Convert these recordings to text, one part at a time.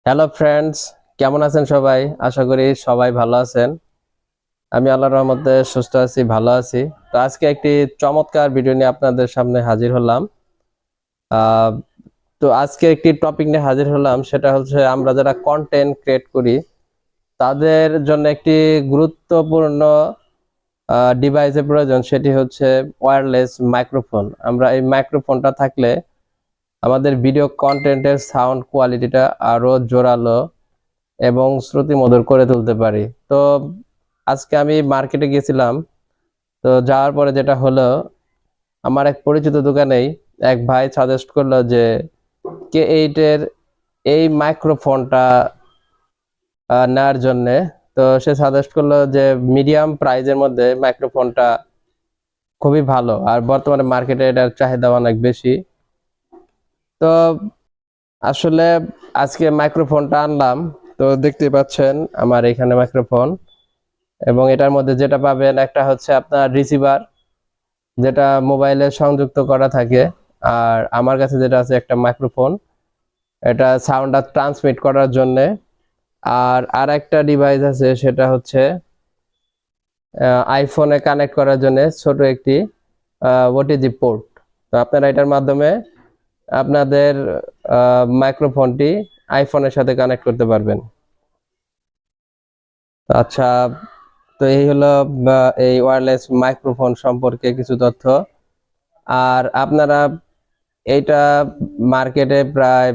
Hello friends, কেমন আছেন সবাই? আশা করি সবাই ভালো আছেন। আমি আল্লাহর রহমতে সুস্থ আছি, ভালো আছি। তো আজকে একটি চমৎকার ভিডিও নিয়ে আপনাদের সামনে হাজির হলাম। আহ, তো আজকে একটি টপিক নিয়ে হাজির হলাম, সেটা হচ্ছে আমরা যারা কন্টেন্ট ক্রিয়েট করি তাদের জন্য একটি গুরুত্বপূর্ণ ডিভাইসের প্রয়োজন, সেটি হচ্ছে ওয়্যারলেস মাইক্রোফোন। আমরা এই মাইক্রোফোনটা থাকলে আমাদের ভিডিও কন্টেন্টের সাউন্ড কোয়ালিটিটা আরো জোরালো এবং শ্রুতিমধুর করে তুলতে পারি। তো আজকে আমি মার্কেটে গেছিলাম। তো যাওয়ার পরে যেটা হলো, আমার এক পরিচিত দোকানেই এক ভাই সাজেস্ট করলো যে K8 এর এই মাইক্রোফোনটা নেওয়ার জন্যে। তো সে সাজেস্ট করলো যে মিডিয়াম প্রাইজের মধ্যে মাইক্রোফোনটা খুবই ভালো, আর বর্তমানে মার্কেটে এটার চাহিদা অনেক বেশি। তো আসলে আজকে মাইক্রোফোনটা আনলাম। তো দেখতে পাচ্ছেন আমার এখানে মাইক্রোফোন, এবং এটার মধ্যে যেটা পাবেন একটা হচ্ছে আপনার রিসিভার, যেটা মোবাইলে সংযুক্ত করা থাকে। আর আমার কাছে যেটা আছে একটা মাইক্রোফোন, এটা সাউন্ডটা ট্রান্সমিট করার জন্যে। আর আর একটা ডিভাইস আছে, সেটা হচ্ছে আইফোনে কানেক্ট করার জন্য ছোট একটি ওটিজি পোর্ট। তো আপনারা এটার মাধ্যমে আপনাদের মাইক্রোফোনটি আইফোনের সাথে কানেক্ট করতে পারবেন। আচ্ছা, তো এই হলো এই ওয়্যারলেস মাইক্রোফোন সম্পর্কে কিছু তথ্য। আর আপনারা এইটা মার্কেটে প্রায়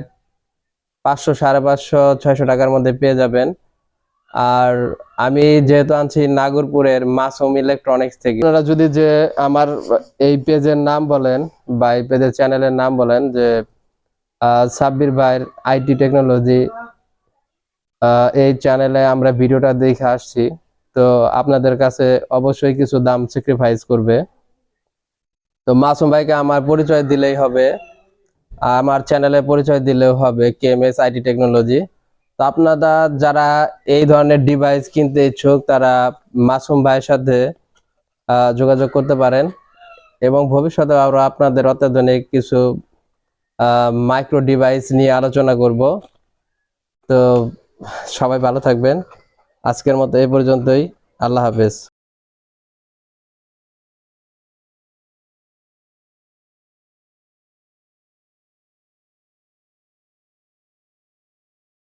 500, 550, 600 টাকার মধ্যে পেয়ে যাবেন। আর আমি যেহেতু আনছি নাগরপুরের মাসুম ইলেকট্রনিক্স থেকে, আপনারা যদি যে আমার এই পেজের নাম বলেন বা এই পেজের চ্যানেলের নাম বলেন যে সাব্বির ভাইয়ের আইটি টেকনোলজি, এই চ্যানেলে আমরা ভিডিওটা দেখে আসছি, তো আপনাদের কাছে অবশ্যই কিছু দাম স্যাক্রিফাইস করবে। তো মাসুম ভাইকে আমার পরিচয় দিলেই হবে, আমার চ্যানেলে পরিচয় দিলেও হবে, কেএমএস আইটি টেকনোলজি। তো আপনারা যারা এই ধরনের ডিভাইস কিনতে ইচ্ছুক, তারা মাসুম ভাইয়ের সাথে যোগাযোগ করতে পারেন। এবং ভবিষ্যতে আরো আপনাদের অত্যাধুনিক কিছু মাইক্রো ডিভাইস নিয়ে আলোচনা করব। তো সবাই ভালো থাকবেন। আজকের মতো এই পর্যন্তই। আল্লাহ হাফেজ।